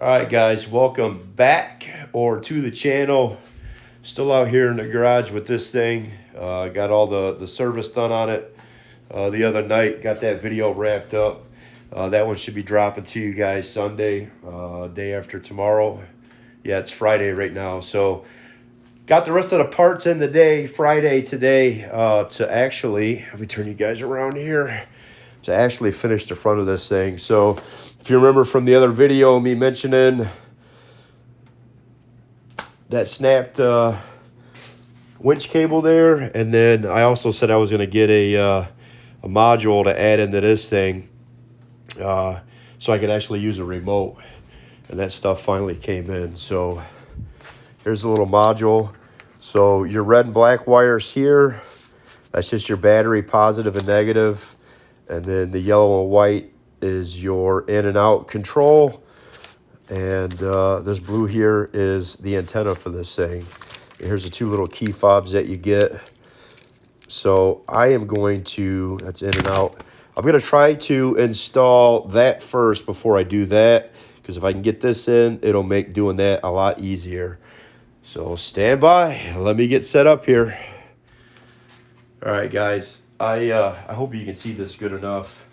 All right, guys, welcome back or to the channel. Still out here in the garage with this thing. Got all the service done on it the other night. Got that video wrapped up. That one should be dropping to you guys Sunday, day after tomorrow. Yeah, it's Friday right now. So got the rest of the parts in the day, Friday today, to actually, let me turn you guys around here, to actually finish the front of this thing. So if you remember from the other video, me mentioning that snapped winch cable there, and then I also said I was going to get a module to add into this thing so I could actually use a remote, and that stuff finally came in. So here's a little module. So your red and black wires here, that's just your battery positive and negative, and then the yellow and white is your in and out control, and this blue here is the antenna for this thing. Here's the two little key fobs that you get. So I am going to, that's in and out, I'm going to try to install that first before I do that, because if I can get this in, it'll make doing that a lot easier. So stand by, let me get set up here. All right, guys, I hope you can see this good enough.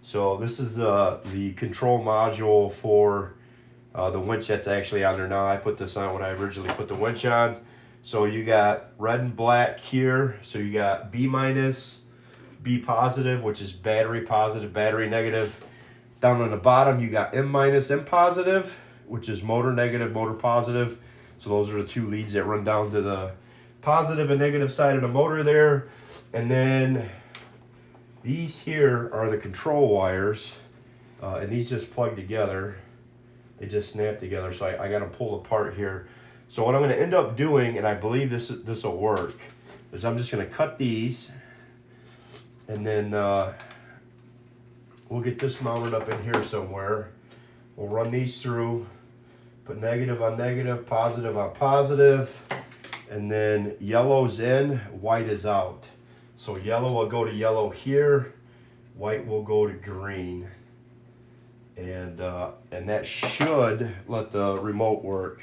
So this is the control module for the winch that's actually on there now. I put this on when I originally put the winch on. So you got red and black here. So you got B minus, B positive, which is battery positive, battery negative. Down on the bottom, you got M minus, M positive, which is motor negative, motor positive. So those are the two leads that run down to the positive and negative side of the motor there. And then these here are the control wires, and these just plug together. They just snap together, so I got to pull apart here. So what I'm going to end up doing, and I believe this will work, is I'm just going to cut these, and then we'll get this mounted up in here somewhere. We'll run these through, put negative on negative, positive on positive, and then yellow's in, white is out. So yellow will go to yellow here, white will go to green, and that should let the remote work.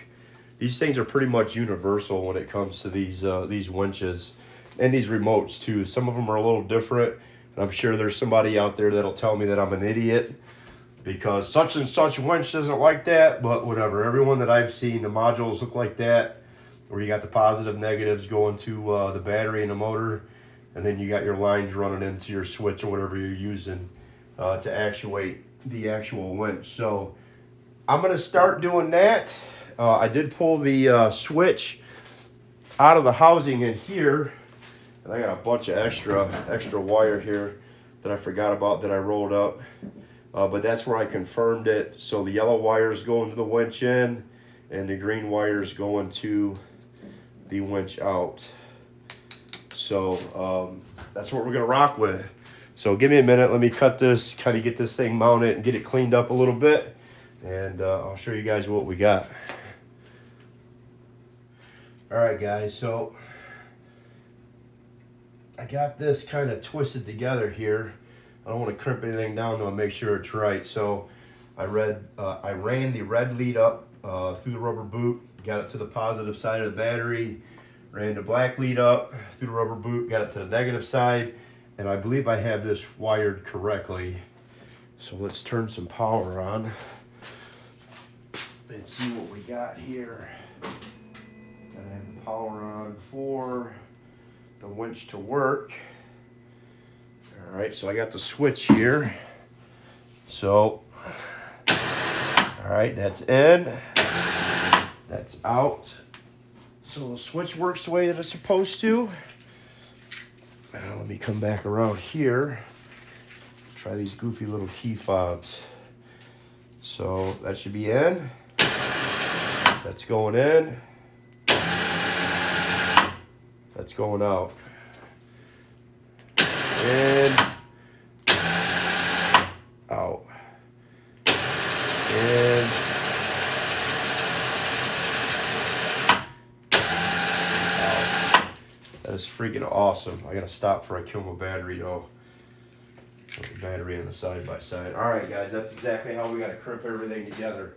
These things are pretty much universal when it comes to these winches and these remotes too. Some of them are a little different, and I'm sure there's somebody out there that'll tell me that I'm an idiot because such and such winch isn't like that, but whatever. Everyone that I've seen, the modules look like that, where you got the positive negatives going to the battery and the motor, and then you got your lines running into your switch or whatever you're using to actuate the actual winch. So I'm going to start doing that. I did pull the switch out of the housing in here, and I got a bunch of extra wire here that I forgot about that I rolled up. But that's where I confirmed it. So the yellow wires going to the winch in, and the green wires going to the winch out. So that's what we're gonna rock with. So give me a minute, let me cut this, kind of get this thing mounted and get it cleaned up a little bit, and I'll show you guys what we got. All right, guys, so I got this kind of twisted together here. I don't want to crimp anything down to make sure it's right. So I ran the red lead up through the rubber boot, got it to the positive side of the battery, ran the black lead up through the rubber boot, got it to the negative side, and I believe I have this wired correctly. So let's turn some power on and see what we got here. Gotta have the power on for the winch to work. All right, so I got the switch here. So, all right, that's in, that's out. So the switch works the way that it's supposed to. Now let me come back around here. Try these goofy little key fobs. So that should be in. That's going in. That's going out. In. Out. In. That is freaking awesome. I gotta stop before I kill my battery though. Put the battery in the side by side. All right, guys, that's exactly how we gotta crimp everything together.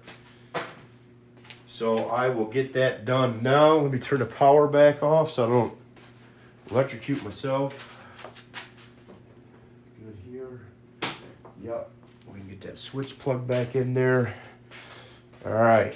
So I will get that done now. Let me turn the power back off so I don't electrocute myself. Good here. Yep. We can get that switch plug back in there. All right.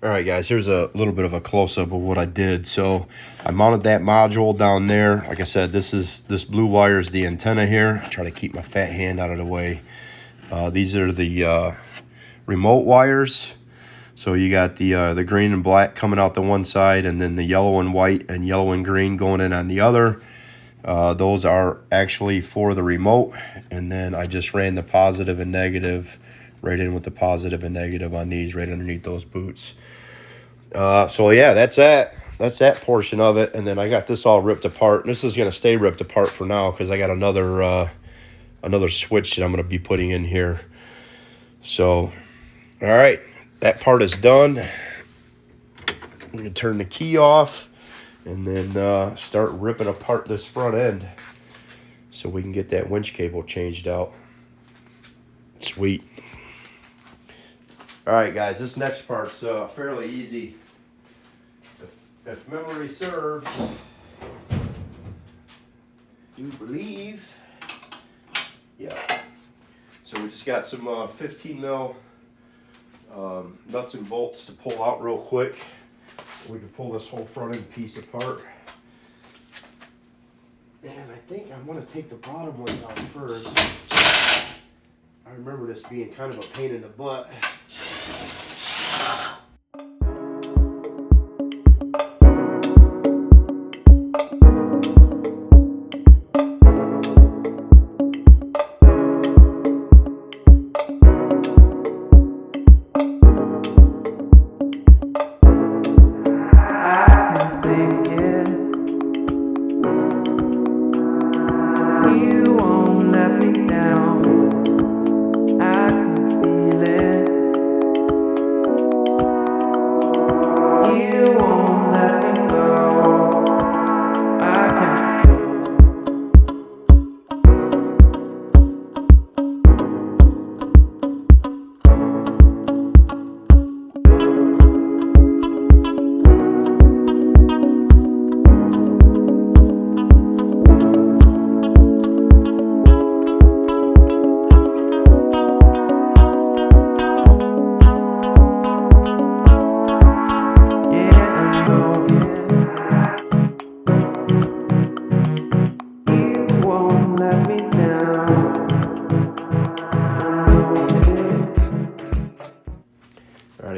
All right, guys, here's a little bit of a close-up of what I did. So I mounted that module down there. Like I said, this blue wire is the antenna here. I try to keep my fat hand out of the way. These are the remote wires. So you got the green and black coming out the one side, and then the yellow and white and yellow and green going in on the other. Those are actually for the remote. And then I just ran the positive and negative right in with the positive and negative on these right underneath those boots. So yeah, that's that portion of it. And then I got this all ripped apart. And this is going to stay ripped apart for now because I got another switch that I'm going to be putting in here. So, all right, that part is done. I'm going to turn the key off and then start ripping apart this front end so we can get that winch cable changed out. Sweet. All right, guys, this next part's fairly easy. If memory serves, I do believe. Yeah. So we just got some 15 mil nuts and bolts to pull out real quick. We can pull this whole front end piece apart. And I think I'm going to take the bottom ones out first. I remember this being kind of a pain in the butt.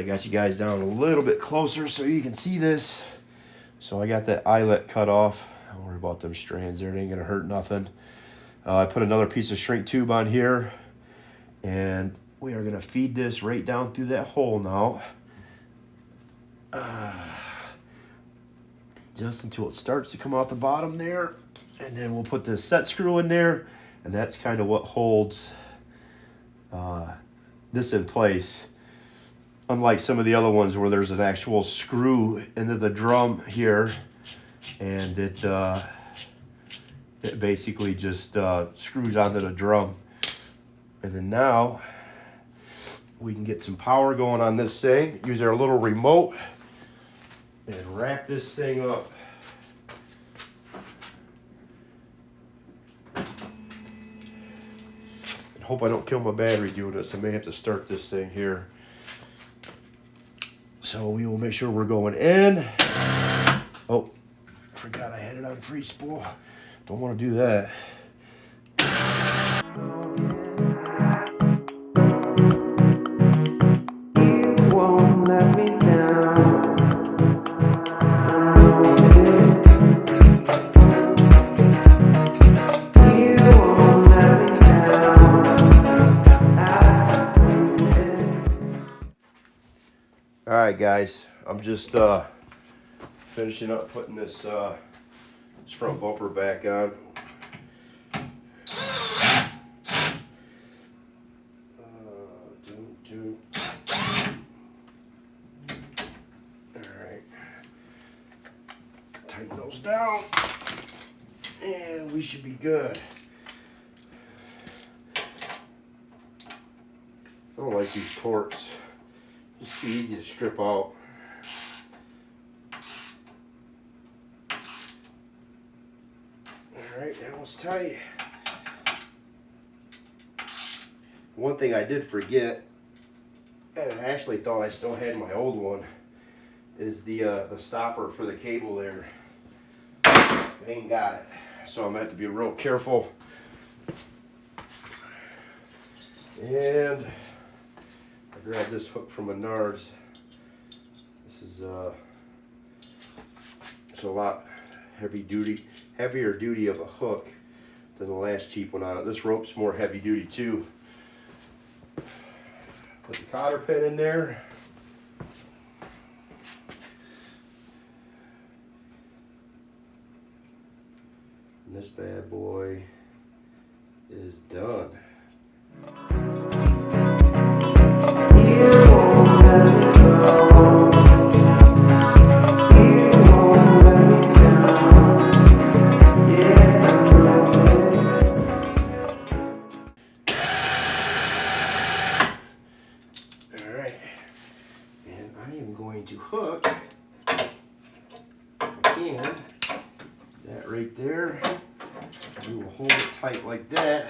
Got you guys down a little bit closer so you can see this. So I got that eyelet cut off. Don't worry about them strands there, it ain't gonna hurt nothing. I put another piece of shrink tube on here, and we are gonna feed this right down through that hole now. Just until it starts to come out the bottom there, and then we'll put this set screw in there, and that's kind of what holds this in place. Unlike some of the other ones where there's an actual screw into the drum here, and it basically just screws onto the drum. And then now we can get some power going on this thing, use our little remote, and wrap this thing up. Hope I don't kill my battery doing this. I may have to start this thing here. So we will make sure we're going in. Oh, forgot I had it on free spool. Don't want to do that. You won't let me down. All right, guys, I'm just finishing up putting this front bumper back on. All right, tighten those down, and we should be good. I don't like these torques. It's too easy to strip out. Alright, that was tight. One thing I did forget, and I actually thought I still had my old one, is the stopper for the cable there. I ain't got it. So I'm gonna have to be real careful. And I grabbed this hook from Menards. This is it's a lot heavier duty of a hook than the last cheap one on it. This rope's more heavy duty too. Put the cotter pin in there. And this bad boy is done. To hook, if I can, that right there. We will hold it tight like that.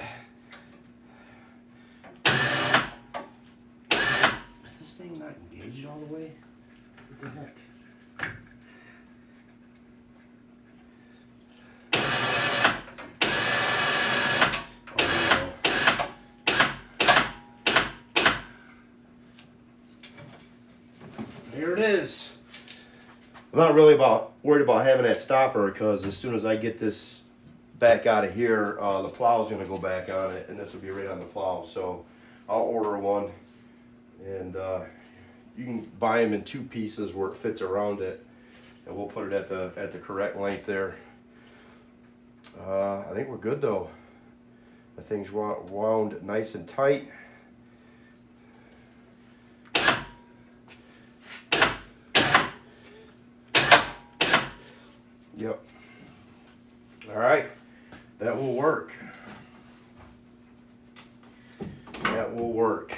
Is this thing not engaged all the way? What the heck? There it is. I'm not really worried about having that stopper, because as soon as I get this back out of here, the plow's going to go back on it, and this will be right on the plow. So I'll order one, and you can buy them in 2 pieces where it fits around it, and we'll put it at the correct length there. I think we're good though. The thing's wound nice and tight. Yep. All right, that will work. That will work.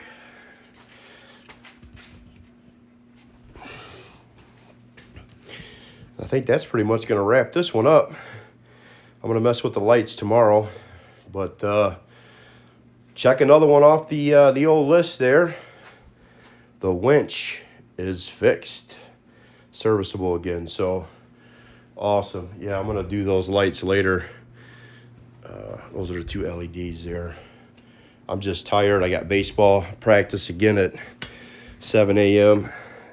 I think that's pretty much going to wrap this one up. I'm going to mess with the lights tomorrow, but check another one off the old list there. The winch is fixed, serviceable again. So. Awesome. Yeah, I'm going to do those lights later. Those are the 2 LEDs there. I'm just tired. I got baseball practice again at 7 a.m.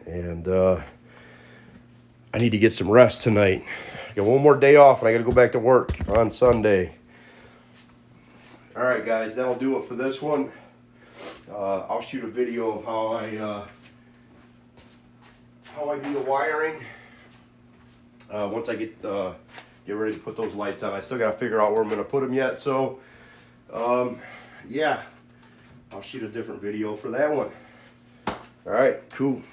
And I need to get some rest tonight. I got one more day off and I got to go back to work on Sunday. All right, guys, that'll do it for this one. I'll shoot a video of how I do the wiring. Once I get ready to put those lights on. I still got to figure out where I'm going to put them yet. So, yeah, I'll shoot a different video for that one. All right, cool.